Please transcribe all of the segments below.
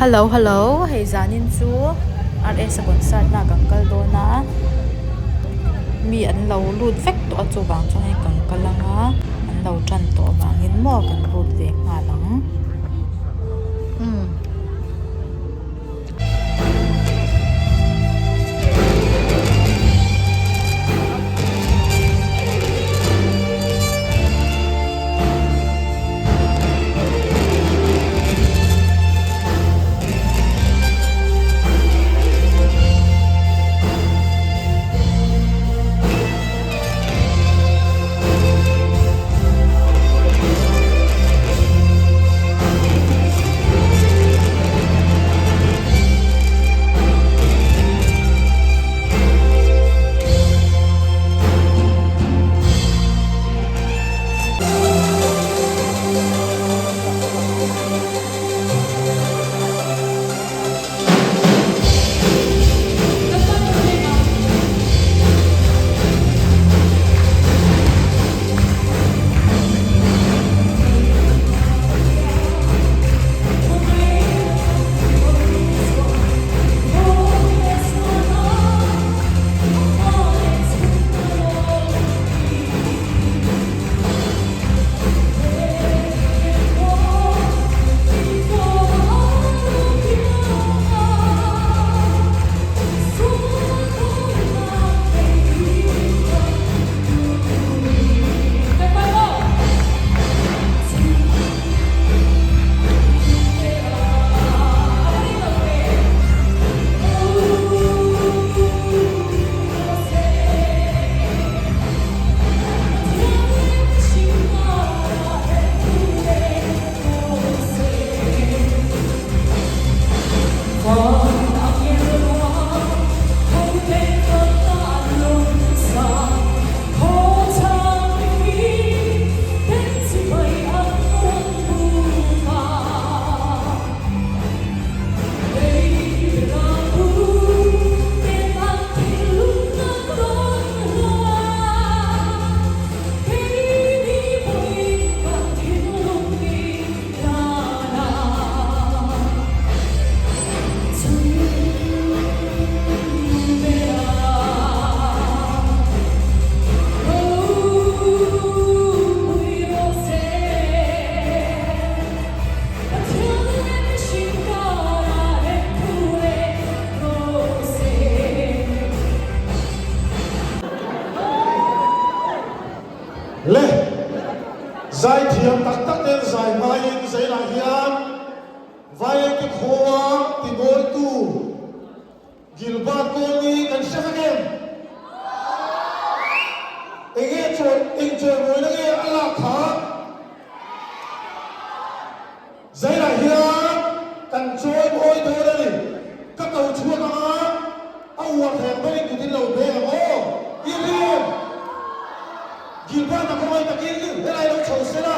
Hello, hello. Hei zanin chu RA sponsor na gangkal do na mi an lo lut vek to chu wang chu hei gangkalanga an lo tran to wangin mo kan lut ve nga lang. Le zai thiam tak tak den zai mai in zai la hian vai ke khoa ti gol tu gilbat ko ni kan shakagen ege chon ing chon moi na ge ala kha zai la hian kan choi moi do na ni ka kau chua na awa thang bai ku tin lo be mo ilim gilbat na koi ta kin he lai lo chou se na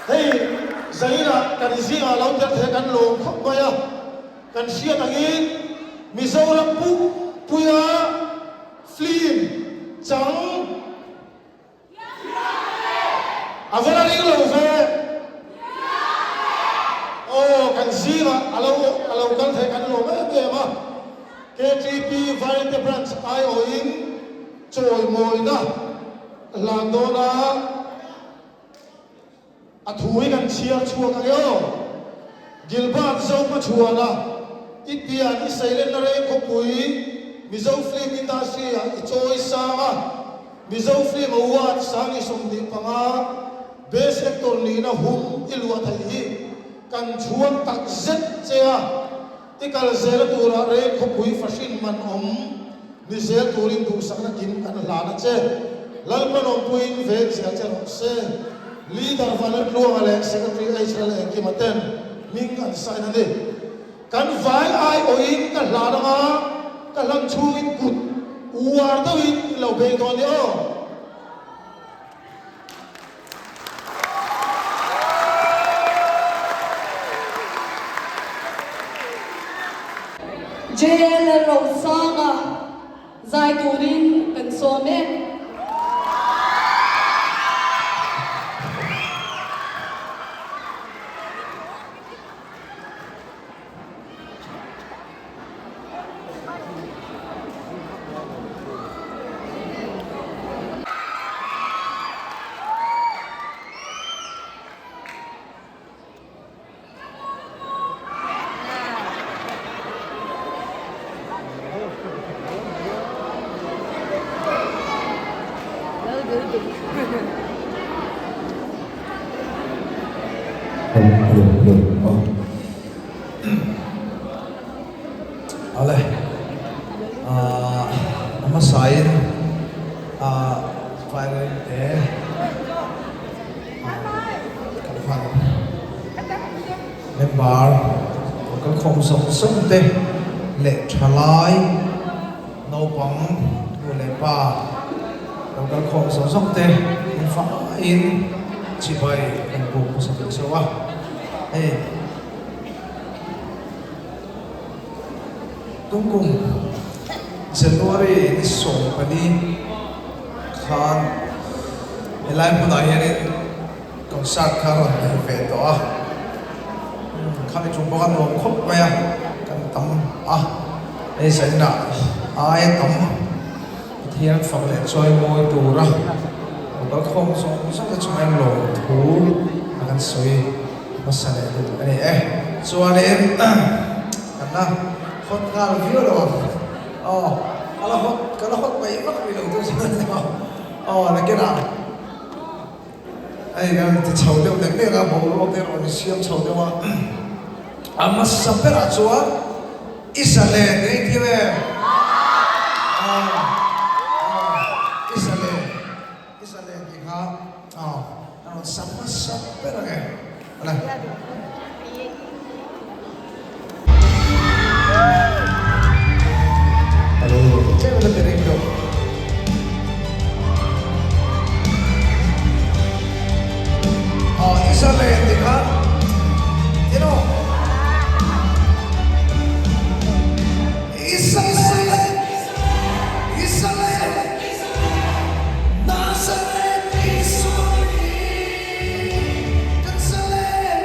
hey zaira kan zinga lo ter the kan lo khop ba ya kan sia tangin mizoram pu puya flim chang avera ring lo ve kan zinga alo kan the kan lo me be ma KTP variety branch ai oin choi moi na landona athui kan chia chua ka yo gilbat zo ma chua la ipia ni silent na re khopui mizo film industry a choi sanga mizo film award sangi somdi panga best actor ni na hum ilwa thai hi kan chuang tak zet chea tikal zel tura re khopui fashion man ni zel turin du sakna kin kan la na che lalman puin ve sia che se leader valet luang ale secretary Israel kimaten ming an sai na de kan vai ai oin ka la na ka lam chu in kut uar da in lo be do ni o Zalen-Jlalrosanga zai turin kan some Oleh, nama saya, file kan member,ก็คงส่งส่งเตะเล็กทลายโนบังดูเล็ป้าแล้วก็คงส่งส่งเตะฟ้าอินชิบายเป็นบุกสมุทรสวะตุ้งกุ้งJanuary ini song padi kan helai pun ayah ni konser karon ni veto kami jumpa kan orang kop maya kan tam ini saya nak ayah tam hian fakle joy moi turaก็คงส่งจะช่วยหลงถูakan soi masalah itu iniส่วนนี้กันนะคนงานวิวหรอkalau hot baik mak bilang tu sebenarnya lagi nak kan tercau dia ni kan bawa dia orang siap cau dia amas sampai racua isale ni tiba isale ni kan sama sampai lagi lah Saya boleh beri dong. Isa lain tinggal, you know. Isa lain, Nazaret Isuri, Nazaret,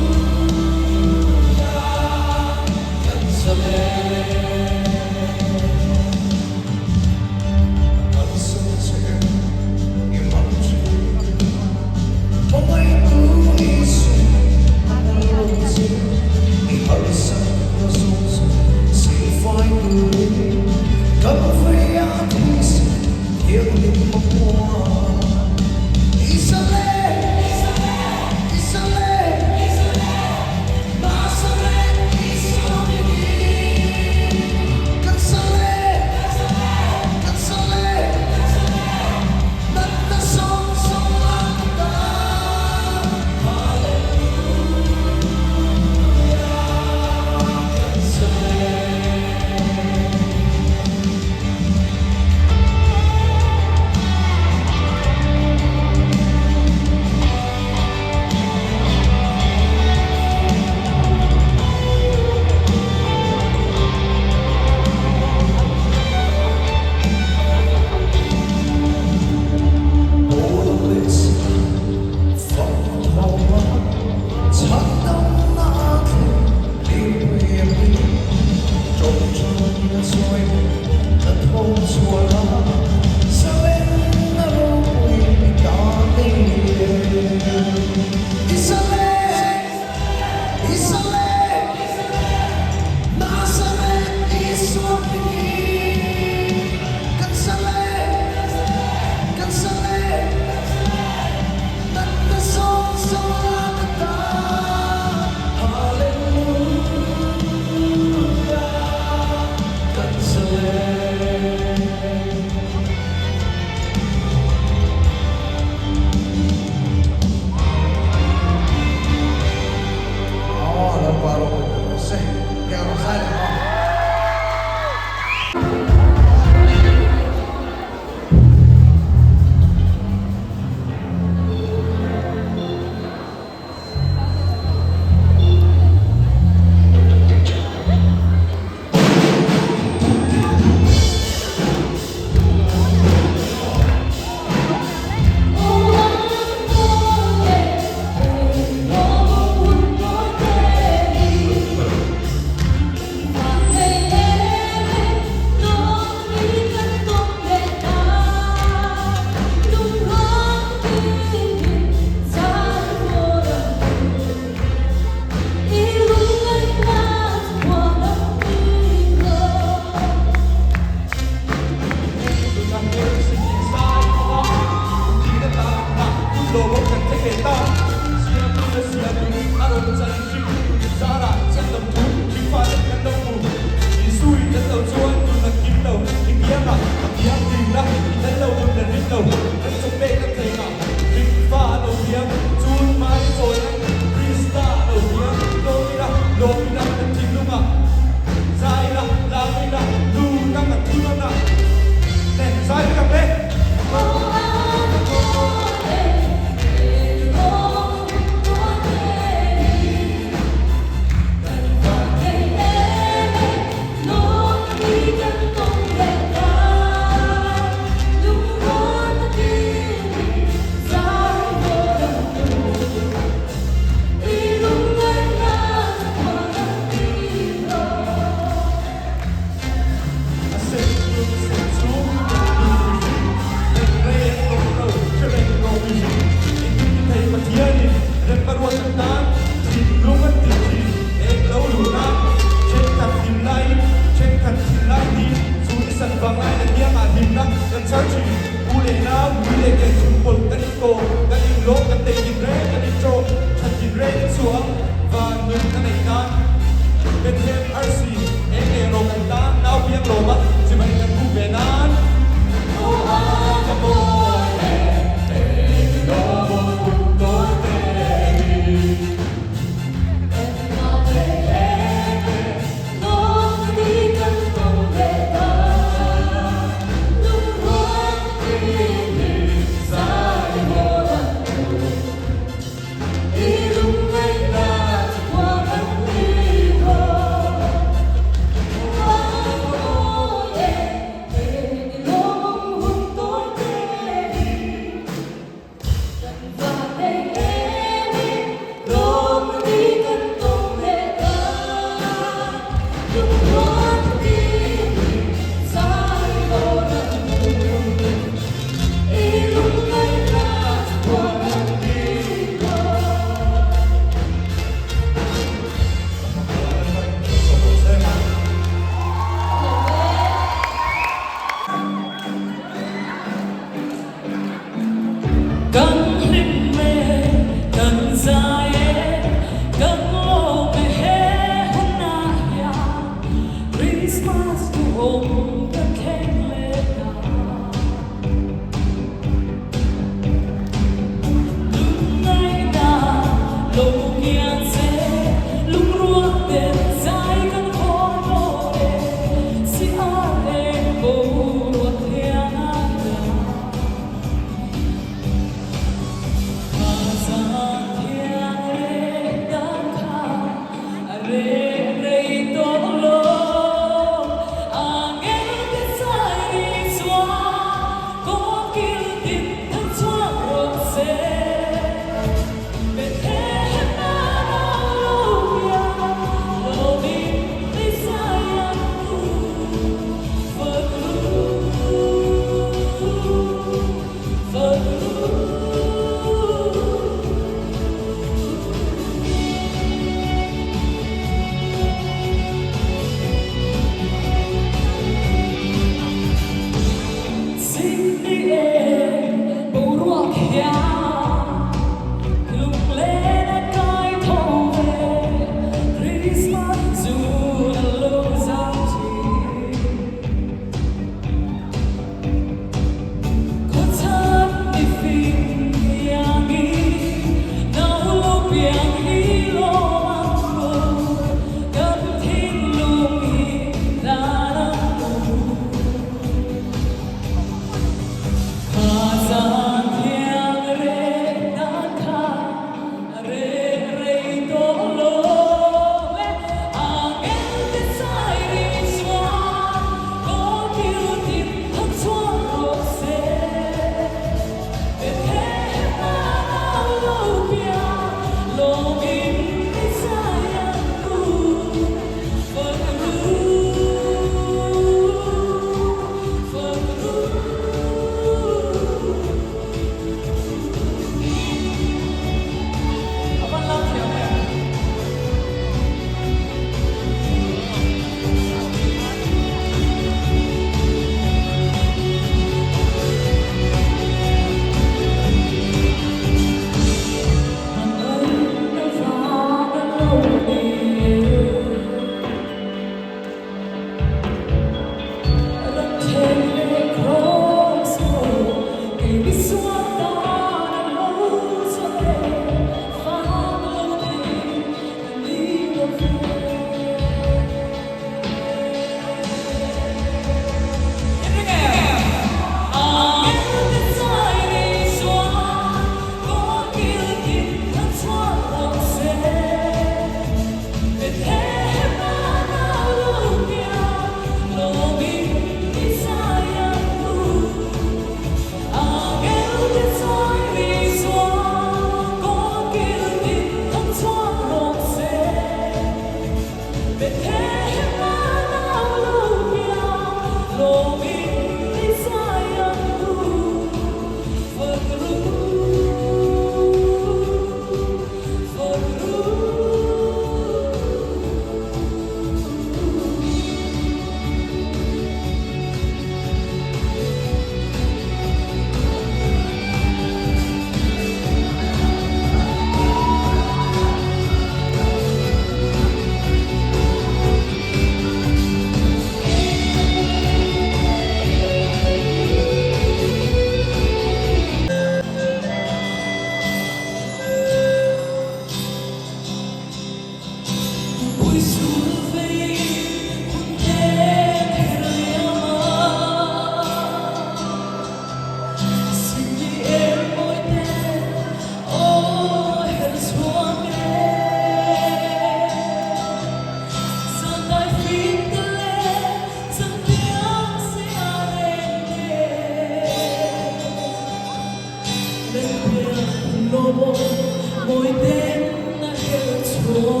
môi tên na kêu chua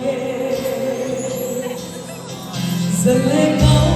ghê dần lên cao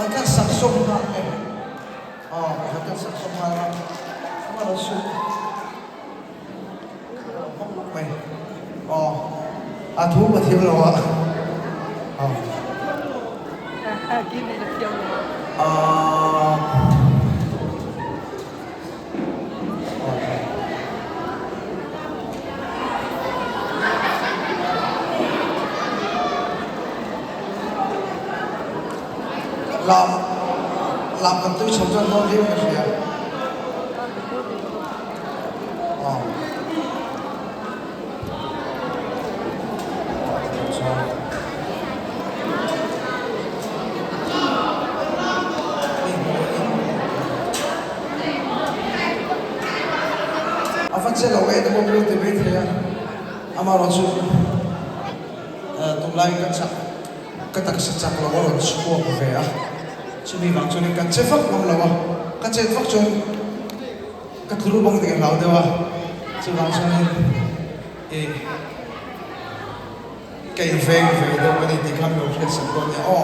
kan saksong na eh. Kan saksong na lang. Sama na su. May. Thu mà thiếu rồi ạ. Cái này là thiếu rồi. làm cần tôi sống cho nó riêng cái gì ạ? Afan sẽ lâu ấy tôi muốn tìm biết thế à? Ama rồi chú, tụi lại cái tắc sẽ chắc là rồi chú về à? Chú đi vào chú đi cần chế phật làm lâu à? Cần chế phật chú, cái thứ lúc bông thì lâu đâu à? Chú vào chú đi, cái về đâu cái này thì không được hết sự luôn nhá.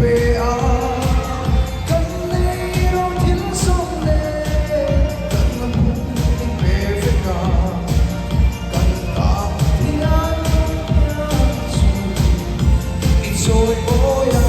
pe a kan nei ro thil som le kan na bu ni pe ve ka kan ta hian ya chu i choi boya